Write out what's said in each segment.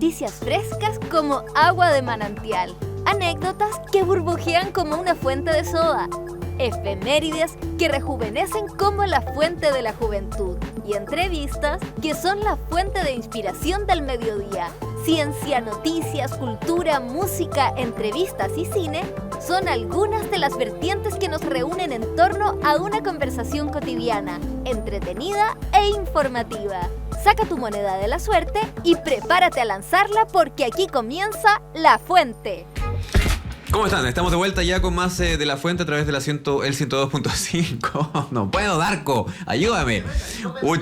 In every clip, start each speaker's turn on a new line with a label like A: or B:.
A: Noticias frescas como agua de manantial. Anécdotas que burbujean como una fuente de soda. Efemérides que rejuvenecen como la fuente de la juventud. Y entrevistas que son la fuente de inspiración del mediodía. Ciencia, noticias, cultura, música, entrevistas y cine son algunas de las vertientes que nos reúnen en torno a una conversación cotidiana, entretenida e informativa. Saca tu moneda de la suerte y prepárate a lanzarla porque aquí comienza La Fuente.
B: ¿Cómo están? Estamos de vuelta ya con más de La Fuente a través de el 102.5. No puedo, Darko, ayúdame.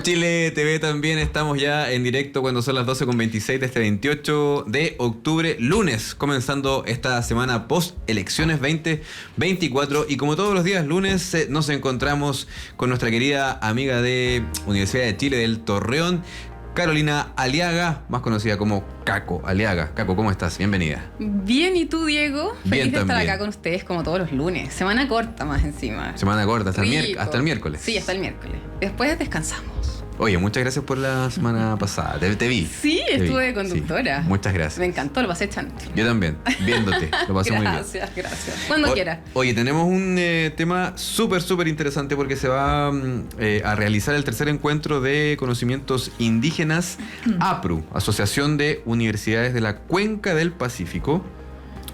B: Chile TV también estamos ya en directo cuando son las 12:26 de este 28 de octubre, lunes, comenzando esta semana post elecciones 2024. Y como todos los días lunes nos encontramos con nuestra querida amiga de Universidad de Chile del Torreón, Carolina Aliaga, más conocida como Caco Aliaga. Caco, ¿cómo estás? Bienvenida.
C: Bien, ¿y tú, Diego?
B: Bien,
C: Feliz de estar
B: también
C: acá con ustedes como todos los lunes. Semana corta más encima.
B: Semana corta, hasta el miércoles.
C: Sí, hasta el miércoles. Después descansamos.
B: Oye, muchas gracias por la semana pasada. Te vi.
C: Sí, estuve de conductora.
B: Sí, muchas gracias.
C: Me encantó, lo pasé chancho.
B: Yo también, viéndote. Lo pasé muy bien.
C: Gracias. Cuando quiera.
B: Oye, tenemos un tema súper interesante porque se va a realizar el tercer encuentro de conocimientos indígenas APRU, Asociación de Universidades de la Cuenca del Pacífico.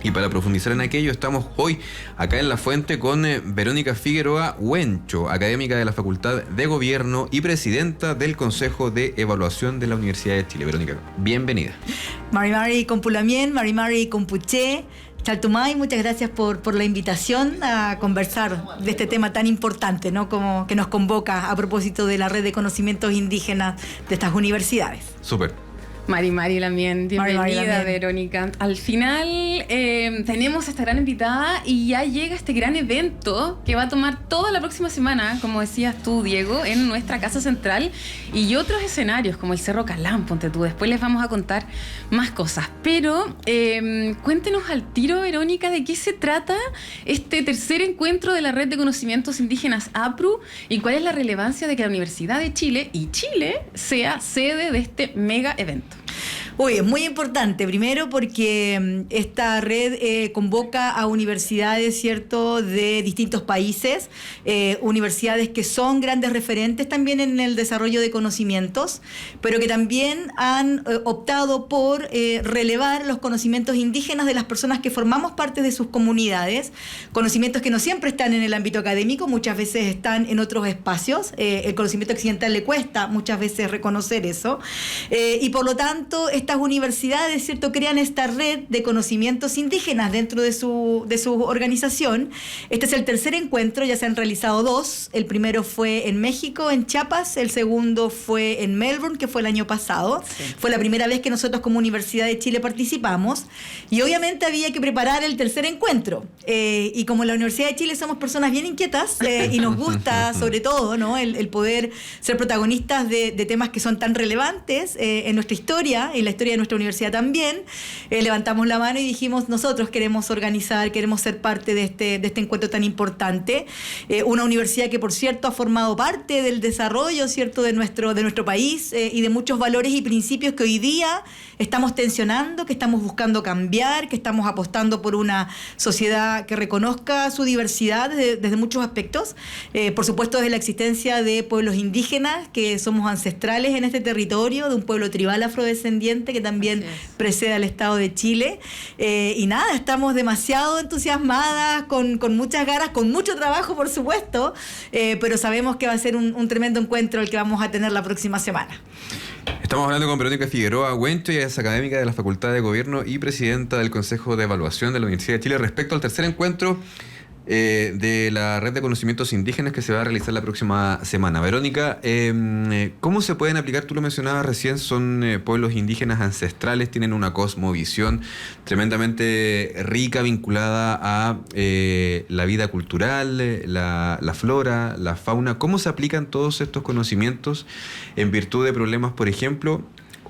B: Y para profundizar en aquello, estamos hoy acá en La Fuente con Verónica Figueroa Huencho, académica de la Facultad de Gobierno y presidenta del Consejo de Evaluación de la Universidad de Chile. Verónica, bienvenida.
D: Mari Compulamien, Mari Compuché, Chaltumay, muchas gracias por la invitación a conversar de este tema tan importante, ¿no? Como que nos convoca a propósito de la red de conocimientos indígenas de estas universidades.
B: Súper.
C: Mari también, bienvenida, Verónica. Al final tenemos esta gran invitada y ya llega este gran evento que va a tomar toda la próxima semana, como decías tú, Diego, en nuestra casa central y otros escenarios como el Cerro Calán, ponte tú. Después les vamos a contar más cosas. Pero cuéntenos al tiro, Verónica, de qué se trata este tercer encuentro de la Red de Conocimientos Indígenas APRU y cuál es la relevancia de que la Universidad de Chile y Chile sea sede de este mega evento.
D: Uy, es muy importante, primero porque esta red convoca a universidades, ¿cierto?, de distintos países, universidades que son grandes referentes también en el desarrollo de conocimientos, pero que también han optado por relevar los conocimientos indígenas de las personas que formamos parte de sus comunidades, conocimientos que no siempre están en el ámbito académico, muchas veces están en otros espacios, el conocimiento occidental le cuesta muchas veces reconocer eso, y por lo tanto estas universidades, ¿cierto?, crean esta red de conocimientos indígenas dentro de su organización. Este es el tercer encuentro, ya se han realizado dos. El primero fue en México, en Chiapas. El segundo fue en Melbourne, que fue el año pasado. Sí. Fue la primera vez que nosotros como Universidad de Chile participamos. Y obviamente había que preparar el tercer encuentro. Y como en la Universidad de Chile somos personas bien inquietas y nos gusta sobre todo, ¿no?, el poder ser protagonistas de temas que son tan relevantes en nuestra historia, en la historia de nuestra universidad también, levantamos la mano y dijimos, nosotros queremos organizar, queremos ser parte de este encuentro tan importante. Una universidad que, por cierto, ha formado parte del desarrollo, ¿cierto?, de nuestro país y de muchos valores y principios que hoy día estamos tensionando, que estamos buscando cambiar, que estamos apostando por una sociedad que reconozca su diversidad desde muchos aspectos. Por supuesto, desde la existencia de pueblos indígenas, que somos ancestrales en este territorio, de un pueblo tribal afrodescendiente que también precede al Estado de Chile. Y nada, estamos demasiado entusiasmadas, con muchas ganas, con mucho trabajo, por supuesto, pero sabemos que va a ser un tremendo encuentro el que vamos a tener la próxima semana.
B: Estamos hablando con Verónica Figueroa Huencho, ella es académica de la Facultad de Gobierno y presidenta del Consejo de Evaluación de la Universidad de Chile respecto al tercer encuentro de la Red de Conocimientos Indígenas que se va a realizar la próxima semana. Verónica, ¿cómo se pueden aplicar? Tú lo mencionabas recién, son pueblos indígenas ancestrales, tienen una cosmovisión tremendamente rica vinculada a la vida cultural, la flora, la fauna. ¿Cómo se aplican todos estos conocimientos en virtud de problemas, por ejemplo,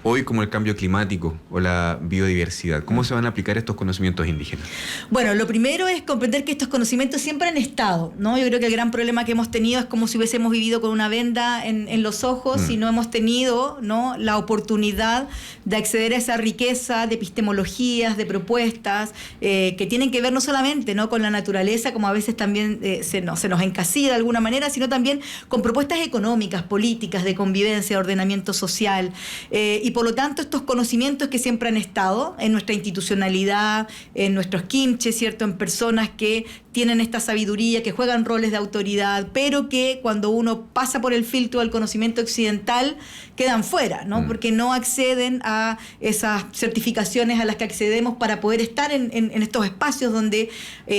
B: hoy como el cambio climático o la biodiversidad? ¿Cómo se van a aplicar estos conocimientos indígenas?
D: Bueno, lo primero es comprender que estos conocimientos siempre han estado, ¿no? Yo creo que el gran problema que hemos tenido es como si hubiésemos vivido con una venda en los ojos y no hemos tenido, ¿no?, la oportunidad de acceder a esa riqueza de epistemologías, de propuestas que tienen que ver no solamente, ¿no?, con la naturaleza, como a veces también se nos encasilla de alguna manera, sino también con propuestas económicas, políticas, de convivencia, de ordenamiento social. Y por lo tanto, estos conocimientos que siempre han estado en nuestra institucionalidad, en nuestros quinches, ¿cierto?, en personas que tienen esta sabiduría, que juegan roles de autoridad, pero que cuando uno pasa por el filtro del conocimiento occidental quedan fuera, ¿no? Porque no acceden a esas certificaciones a las que accedemos para poder estar en estos espacios donde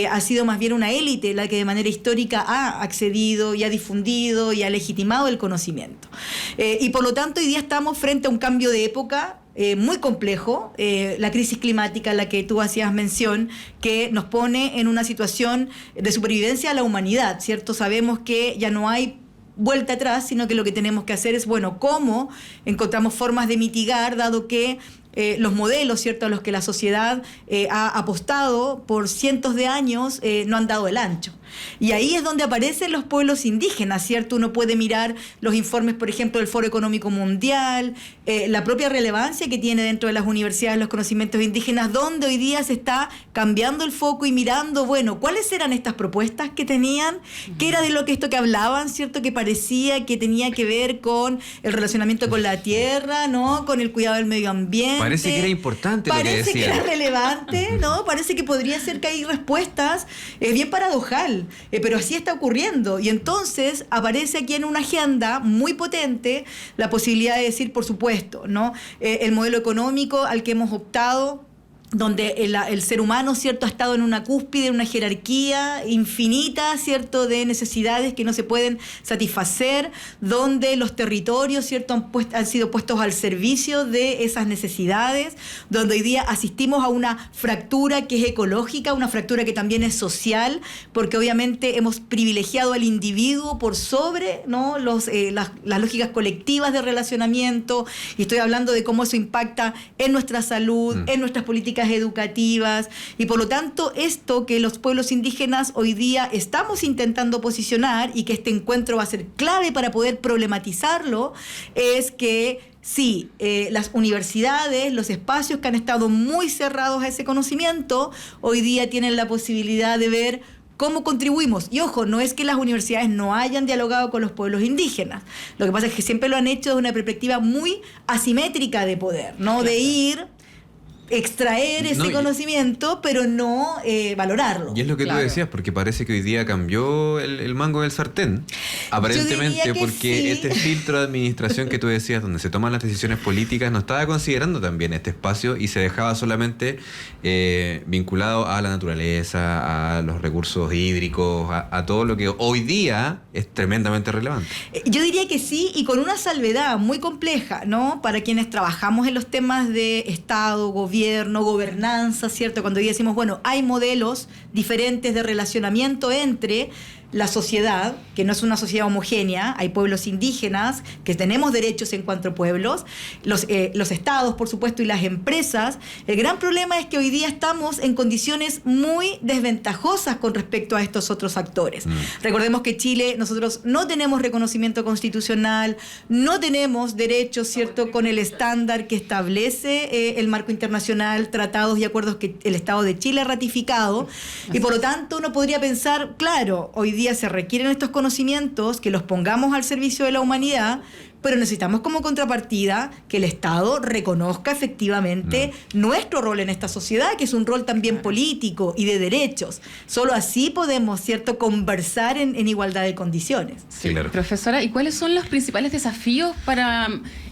D: ha sido más bien una élite la que de manera histórica ha accedido y ha difundido y ha legitimado el conocimiento. Y por lo tanto, hoy día estamos frente a un cambio de época muy complejo, la crisis climática a la que tú hacías mención, que nos pone en una situación de supervivencia a la humanidad, ¿cierto? Sabemos que ya no hay vuelta atrás, sino que lo que tenemos que hacer es, bueno, cómo encontramos formas de mitigar, dado que los modelos, ¿cierto?, a los que la sociedad ha apostado por cientos de años no han dado el ancho. Y ahí es donde aparecen los pueblos indígenas, ¿cierto? Uno puede mirar los informes, por ejemplo, del Foro Económico Mundial, la propia relevancia que tiene dentro de las universidades los conocimientos indígenas, donde hoy día se está cambiando el foco y mirando, bueno, ¿cuáles eran estas propuestas que tenían? ¿Qué era de lo que esto que hablaban, ¿cierto?, que parecía que tenía que ver con el relacionamiento con la tierra, ¿no?, con el cuidado del medio ambiente.
B: Parece que era importante lo que decían.
D: Parece que era relevante, ¿no? Parece que podría ser que hay respuestas. Es bien paradojal, pero así está ocurriendo. Y entonces aparece aquí en una agenda muy potente la posibilidad de decir, por supuesto, ¿no?, el modelo económico al que hemos optado, donde el ser humano, ¿cierto?, ha estado en una cúspide, en una jerarquía infinita, ¿cierto?, de necesidades que no se pueden satisfacer, donde los territorios, ¿cierto?, han sido puestos al servicio de esas necesidades, donde hoy día asistimos a una fractura que es ecológica, una fractura que también es social, porque obviamente hemos privilegiado al individuo por sobre, ¿no?, las lógicas colectivas de relacionamiento, y estoy hablando de cómo eso impacta en nuestra salud, en nuestras políticas educativas, y por lo tanto esto que los pueblos indígenas hoy día estamos intentando posicionar, y que este encuentro va a ser clave para poder problematizarlo, es que sí, las universidades, los espacios que han estado muy cerrados a ese conocimiento, hoy día tienen la posibilidad de ver cómo contribuimos. Y ojo, no es que las universidades no hayan dialogado con los pueblos indígenas. Lo que pasa es que siempre lo han hecho desde una perspectiva muy asimétrica de poder, ¿no? De ir, extraer ese conocimiento, pero no valorarlo.
B: Y es lo que tú decías, porque parece que hoy día cambió el mango del sartén, aparentemente, porque sí. Este filtro de administración que tú decías, donde se toman las decisiones políticas, no estaba considerando también este espacio y se dejaba solamente vinculado a la naturaleza, a los recursos hídricos, a todo lo que hoy día es tremendamente relevante.
D: Yo diría que sí, y con una salvedad muy compleja, ¿no?, para quienes trabajamos en los temas de Estado, gobierno, gobernanza, ¿cierto? Cuando hoy decimos, bueno, hay modelos diferentes de relacionamiento entre la sociedad, que no es una sociedad homogénea, hay pueblos indígenas que tenemos derechos en cuanto a pueblos, los estados, por supuesto, y las empresas. El gran problema es que hoy día estamos en condiciones muy desventajosas con respecto a estos otros actores. Recordemos que Chile, nosotros no tenemos reconocimiento constitucional, no tenemos derechos, ¿cierto?, con el estándar que establece el marco internacional, tratados y acuerdos que el Estado de Chile ha ratificado, y por lo tanto uno podría pensar, claro, hoy día se requieren estos conocimientos, que los pongamos al servicio de la humanidad, pero necesitamos como contrapartida que el Estado reconozca efectivamente nuestro rol en esta sociedad, que es un rol también político y de derechos. Solo así podemos, ¿cierto?, conversar en igualdad de condiciones.
B: Sí, claro.
C: Profesora, ¿y cuáles son los principales desafíos para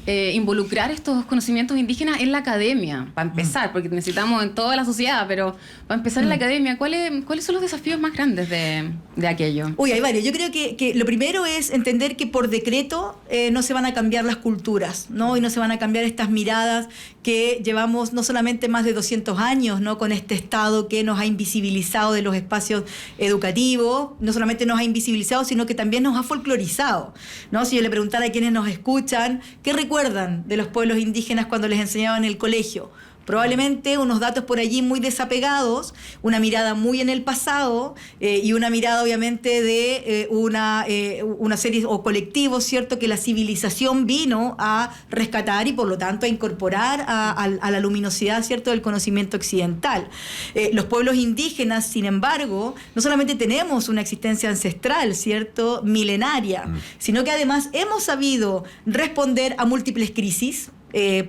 C: involucrar estos conocimientos indígenas en la academia? Para empezar, porque necesitamos en toda la sociedad, pero para empezar en la academia, ¿cuáles son los desafíos más grandes de aquello?
D: Uy, hay varios. Yo creo que lo primero es entender que por decreto no se van a cambiar las culturas, ¿no? Y no se van a cambiar estas miradas que llevamos no solamente más de 200 años, ¿no?, con este Estado que nos ha invisibilizado de los espacios educativos, no solamente nos ha invisibilizado, sino que también nos ha folclorizado, ¿no? Si yo le preguntara a quienes nos escuchan, ¿qué recuerdan recuerdan de los pueblos indígenas cuando les enseñaban en el colegio? Probablemente unos datos por allí muy desapegados, una mirada muy en el pasado y una mirada obviamente de una serie o colectivo, ¿cierto?, que la civilización vino a rescatar y por lo tanto a incorporar a la luminosidad, ¿cierto?, del conocimiento occidental. Los pueblos indígenas, sin embargo, no solamente tenemos una existencia ancestral, ¿cierto?, milenaria, sino que además hemos sabido responder a múltiples crisis.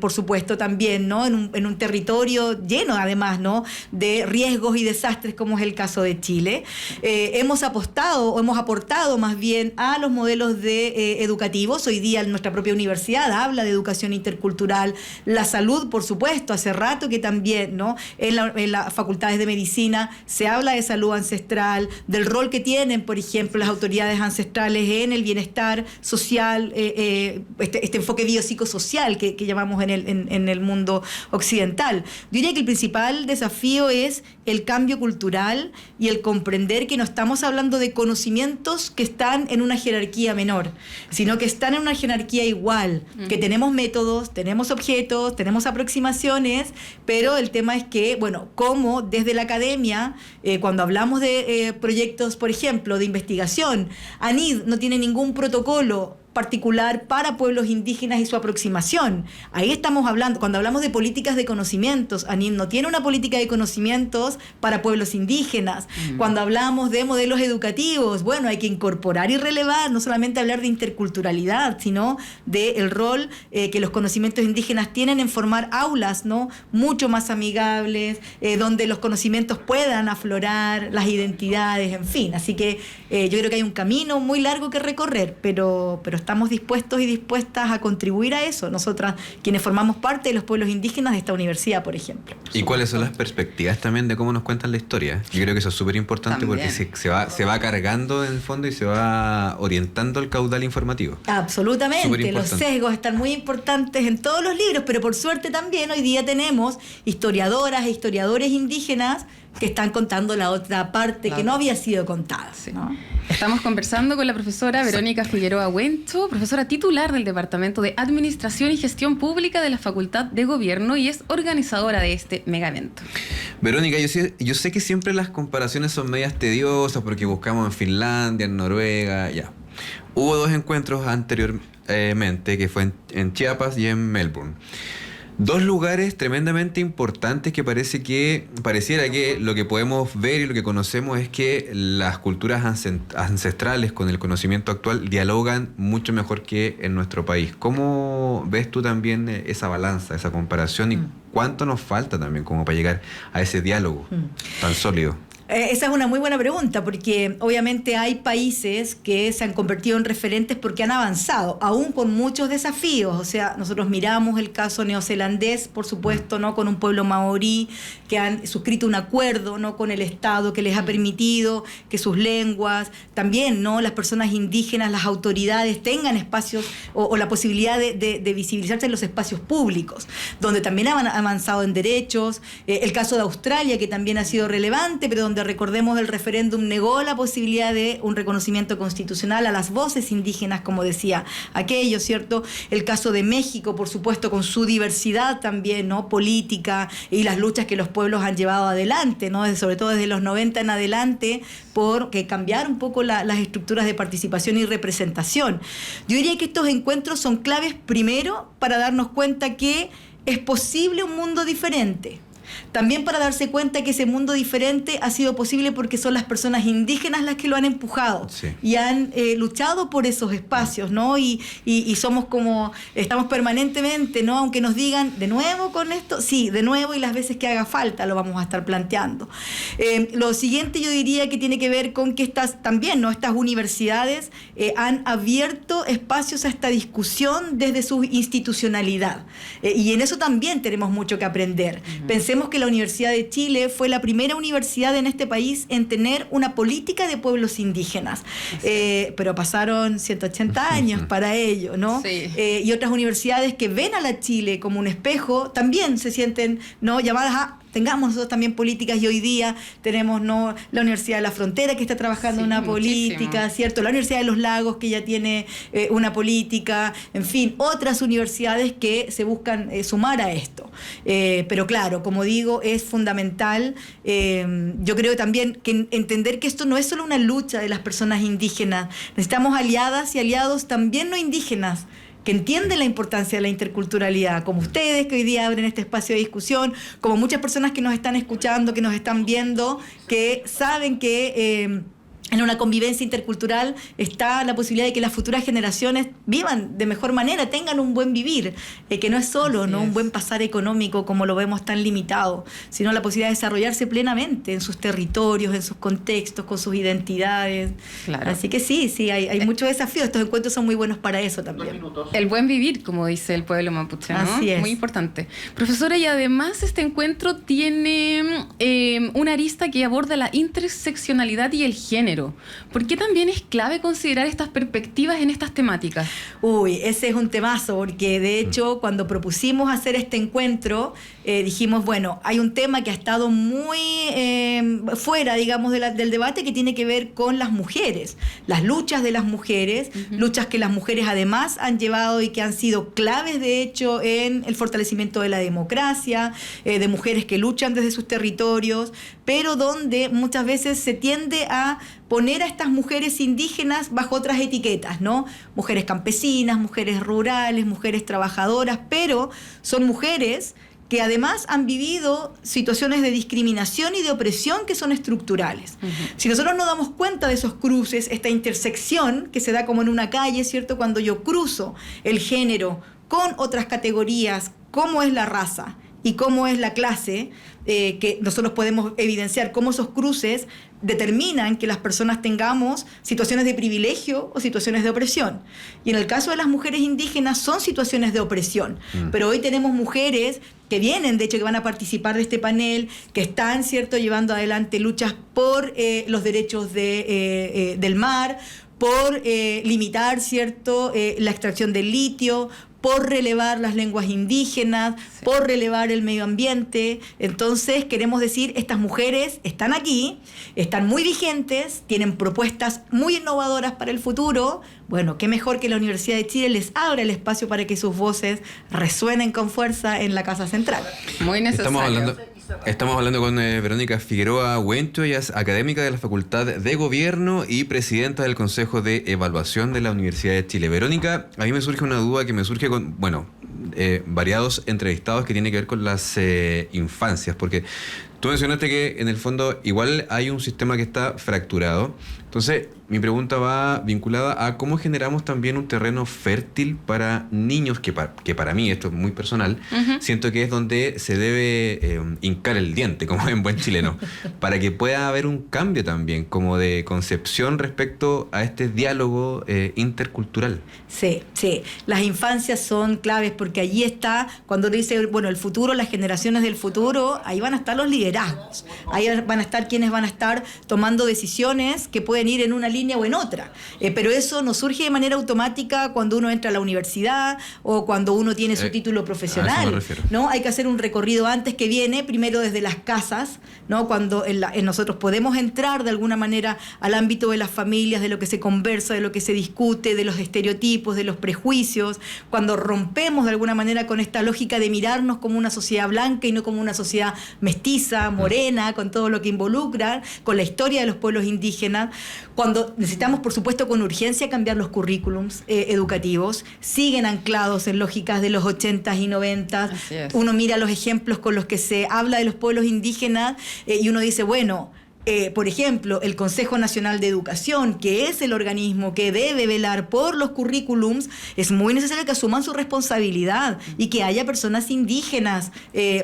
D: Por supuesto también, ¿no?, en un territorio lleno además, ¿no?, de riesgos y desastres como es el caso de Chile. Hemos aportado más bien a los modelos educativos. Hoy día nuestra propia universidad habla de educación intercultural, la salud, por supuesto, hace rato que también, ¿no?, en las facultades de medicina se habla de salud ancestral, del rol que tienen, por ejemplo, las autoridades ancestrales en el bienestar social, este enfoque biopsicosocial que llamamos en el mundo occidental. Yo diría que el principal desafío es el cambio cultural y el comprender que no estamos hablando de conocimientos que están en una jerarquía menor, sino que están en una jerarquía igual, que tenemos métodos, tenemos objetos, tenemos aproximaciones, pero el tema es que, bueno, como desde la academia, cuando hablamos de proyectos, por ejemplo, de investigación, ANID no tiene ningún protocolo particular para pueblos indígenas y su aproximación. Ahí estamos hablando, cuando hablamos de políticas de conocimientos, ANID no tiene una política de conocimientos para pueblos indígenas. Cuando hablamos de modelos educativos, bueno, hay que incorporar y relevar, no solamente hablar de interculturalidad, sino del rol que los conocimientos indígenas tienen en formar aulas, ¿no?, mucho más amigables, donde los conocimientos puedan aflorar, las identidades, en fin. Así que yo creo que hay un camino muy largo que recorrer, pero estamos dispuestos y dispuestas a contribuir a eso, nosotras, quienes formamos parte de los pueblos indígenas de esta universidad, por ejemplo.
B: ¿Y cuáles son las perspectivas también de cómo nos cuentan la historia? Yo creo que eso es súper importante porque se va cargando en el fondo y se va orientando el caudal informativo.
D: Absolutamente, los sesgos están muy importantes en todos los libros, pero por suerte también hoy día tenemos historiadoras e historiadores indígenas que están contando la otra parte que no había sido contada.
C: Sí.
D: ¿No?
C: Estamos conversando con la profesora Verónica Figueroa Huencho, profesora titular del Departamento de Administración y Gestión Pública de la Facultad de Gobierno y es organizadora de este megavento.
B: Verónica, yo sé que siempre las comparaciones son medias tediosas porque buscamos en Finlandia, en Noruega, ya. Hubo 2 encuentros anteriormente, que fue en Chiapas y en Melbourne. 2 lugares tremendamente importantes que pareciera que lo que podemos ver y lo que conocemos es que las culturas ancestrales con el conocimiento actual dialogan mucho mejor que en nuestro país. ¿Cómo ves tú también esa balanza, esa comparación y cuánto nos falta también como para llegar a ese diálogo tan sólido?
D: Esa es una muy buena pregunta, porque obviamente hay países que se han convertido en referentes porque han avanzado, aún con muchos desafíos. O sea, nosotros miramos el caso neozelandés, por supuesto, ¿no?, con un pueblo maorí que han suscrito un acuerdo, ¿no?, con el Estado que les ha permitido que sus lenguas, también, ¿no?, las personas indígenas, las autoridades tengan espacios o la posibilidad de visibilizarse en los espacios públicos, donde también han avanzado en derechos. El caso de Australia, que también ha sido relevante, pero donde recordemos el referéndum negó la posibilidad de un reconocimiento constitucional a las voces indígenas, como decía aquello, ¿cierto? El caso de México, por supuesto, con su diversidad también, ¿no?, política y las luchas que los pueblos han llevado adelante, ¿no?, sobre todo desde los 90 en adelante, por cambiar un poco las estructuras de participación y representación. Yo diría que estos encuentros son claves, primero, para darnos cuenta que es posible un mundo diferente. También para darse cuenta que ese mundo diferente ha sido posible porque son las personas indígenas las que lo han empujado, sí, y han luchado por esos espacios, ¿no? Y estamos permanentemente, ¿no?, aunque nos digan de nuevo con esto, sí, de nuevo, y las veces que haga falta lo vamos a estar planteando. Lo siguiente yo diría que tiene que ver con que estas universidades han abierto espacios a esta discusión desde su institucionalidad, y en eso también tenemos mucho que aprender. Pensemos que la Universidad de Chile fue la primera universidad en este país en tener una política de pueblos indígenas, pero pasaron 180 años para ello, ¿no? Sí. Y otras universidades que ven a la Chile como un espejo también se sienten, ¿no?, llamadas a tengamos nosotros también políticas, y hoy día tenemos la Universidad de la Frontera que está trabajando una política, ¿cierto? La Universidad de los Lagos que ya tiene una política, en fin, otras universidades que se buscan sumar a esto. Pero claro, como digo, es fundamental, yo creo también que entender que esto no es solo una lucha de las personas indígenas, necesitamos aliadas y aliados también no indígenas, que entienden la importancia de la interculturalidad, como ustedes que hoy día abren este espacio de discusión, como muchas personas que nos están escuchando, que nos están viendo, que saben que en una convivencia intercultural está la posibilidad de que las futuras generaciones vivan de mejor manera, tengan un buen vivir, que no es solo un buen pasar económico como lo vemos tan limitado, sino la posibilidad de desarrollarse plenamente en sus territorios, en sus contextos, con sus identidades. Claro. Así que sí, hay muchos desafíos. Estos encuentros son muy buenos para eso también.
C: El buen vivir, como dice el pueblo mapuche, ¿no?
D: Así es.
C: Muy importante. Profesora, y además este encuentro tiene una arista que aborda la interseccionalidad y el género. ¿Por qué también es clave considerar estas perspectivas en estas temáticas?
D: Ese es un temazo, porque de hecho cuando propusimos hacer este encuentro, dijimos, bueno, hay un tema que ha estado muy fuera, digamos, del debate, que tiene que ver con las mujeres, las luchas de las mujeres, luchas que las mujeres además han llevado y que han sido claves, de hecho, en el fortalecimiento de la democracia, de mujeres que luchan desde sus territorios, pero donde muchas veces se tiende a poner a estas mujeres indígenas bajo otras etiquetas, ¿no? Mujeres campesinas, mujeres rurales, mujeres trabajadoras, pero son mujeres que además han vivido situaciones de discriminación y de opresión que son estructurales. Si nosotros nos damos cuenta de esos cruces, esta intersección que se da como en una calle, ¿cierto? Cuando yo cruzo el género con otras categorías, cómo es la raza y cómo es la clase, que nosotros podemos evidenciar cómo esos cruces determinan que las personas tengamos situaciones de privilegio o situaciones de opresión. Y en el caso de las mujeres indígenas son situaciones de opresión. Pero hoy tenemos mujeres que vienen, de hecho, que van a participar de este panel, que están, ¿cierto?, llevando adelante luchas por los derechos del mar, por limitar, ¿cierto?, la extracción del litio, por relevar las lenguas indígenas, por relevar el medio ambiente. Entonces, queremos decir, estas mujeres están aquí, están muy vigentes, tienen propuestas muy innovadoras para el futuro. Bueno, qué mejor que la Universidad de Chile les abra el espacio para que sus voces resuenen con fuerza en la Casa Central.
C: Muy necesario.
B: Estamos hablando con Verónica Figueroa Huencho, ella es académica de la Facultad de Gobierno y presidenta del Consejo de Evaluación de la Universidad de Chile. Verónica, a mí me surge una duda que me surge con, variados entrevistados que tiene que ver con las infancias, porque tú mencionaste que en el fondo igual hay un sistema que está fracturado. Entonces, mi pregunta va vinculada a cómo generamos también un terreno fértil para niños, que para mí, esto es muy personal, siento que es donde se debe hincar el diente, como en buen chileno, para que pueda haber un cambio también, como de concepción respecto a este diálogo intercultural.
D: Sí. Las infancias son claves, porque allí está, cuando uno dice, bueno, el futuro, las generaciones del futuro, ahí van a estar los liderazgos, ahí van a estar quienes van a estar tomando decisiones que pueden ir en una línea o en otra, pero eso no surge de manera automática cuando uno entra a la universidad o cuando uno tiene su título profesional, ¿no? Hay que hacer un recorrido antes, que viene primero desde las casas, ¿no? Cuando nosotros podemos entrar de alguna manera al ámbito de las familias, de lo que se conversa, de lo que se discute, de los estereotipos, de los prejuicios, cuando rompemos de alguna manera con esta lógica de mirarnos como una sociedad blanca y no como una sociedad mestiza, morena, con todo lo que involucra, con la historia de los pueblos indígenas, cuando necesitamos, por supuesto, con urgencia cambiar los currículums educativos, siguen anclados en lógicas de los 80s y 90s. Uno mira los ejemplos con los que se habla de los pueblos indígenas y uno dice, bueno, por ejemplo, el Consejo Nacional de Educación, que es el organismo que debe velar por los currículums, es muy necesario que asuman su responsabilidad y que haya personas indígenas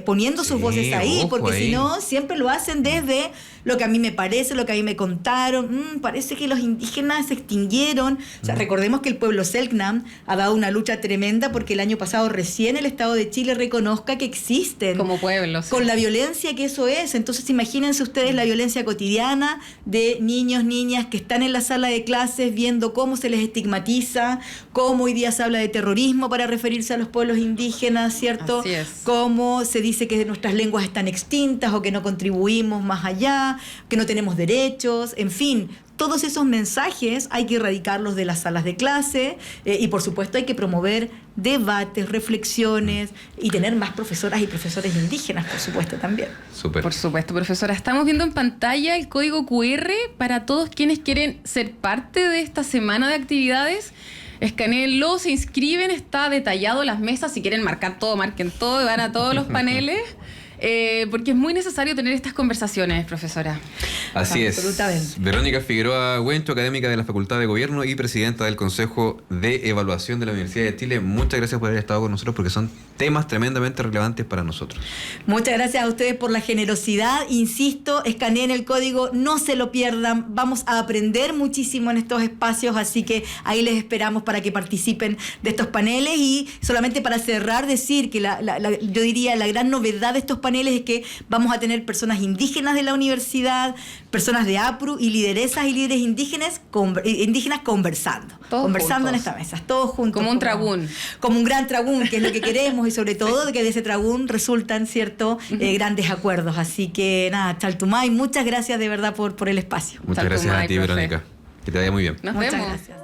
D: poniendo sus voces ahí, porque si no, siempre lo hacen desde lo que a mí me parece, lo que a mí me contaron. Parece que los indígenas se extinguieron. O sea, recordemos que el pueblo Selknam ha dado una lucha tremenda porque el año pasado recién el Estado de Chile reconozca que existen.
C: Como pueblo. Sí.
D: Con la violencia que eso es. Entonces, imagínense ustedes la violencia cotidiana de niños, niñas que están en la sala de clases viendo cómo se les estigmatiza, cómo hoy día se habla de terrorismo para referirse a los pueblos indígenas, ¿cierto?
C: Así es.
D: Cómo se dice que nuestras lenguas están extintas o que no contribuimos más allá, que no tenemos derechos, en fin. Todos esos mensajes hay que erradicarlos de las salas de clase y por supuesto hay que promover debates, reflexiones y tener más profesoras y profesores indígenas, por supuesto, también.
B: Súper.
C: Por supuesto, profesora. Estamos viendo en pantalla el código QR para todos quienes quieren ser parte de esta semana de actividades. Escaneenlo, se inscriben, está detallado las mesas. Si quieren marcar todo, marquen todo y van a todos los paneles. Porque es muy necesario tener estas conversaciones, profesora.
B: Así es.
D: Absolutamente.
B: Verónica Figueroa Huencho, académica de la Facultad de Gobierno y presidenta del Consejo de Evaluación de la Universidad de Chile. Muchas gracias por haber estado con nosotros porque son temas tremendamente relevantes para nosotros.
D: Muchas gracias a ustedes por la generosidad. Insisto, escaneen el código, no se lo pierdan. Vamos a aprender muchísimo en estos espacios, así que ahí les esperamos para que participen de estos paneles. Y solamente para cerrar, decir que yo diría la gran novedad de estos paneles es que vamos a tener personas indígenas de la universidad, personas de APRU y lideresas y líderes indígenas conversando.
C: Todos
D: conversando
C: juntos.
D: en esta mesa, todos juntos.
C: Como un trabún.
D: Como un gran trabún, que es lo que queremos y sobre todo que de ese trabún resultan, ¿cierto?, grandes acuerdos. Así que nada, Chaltumay, muchas gracias de verdad por el espacio.
B: Muchas gracias a ti,
C: profe.
B: Verónica. Que te vaya muy bien.
C: Nos
D: Muchas
C: vemos.
D: gracias.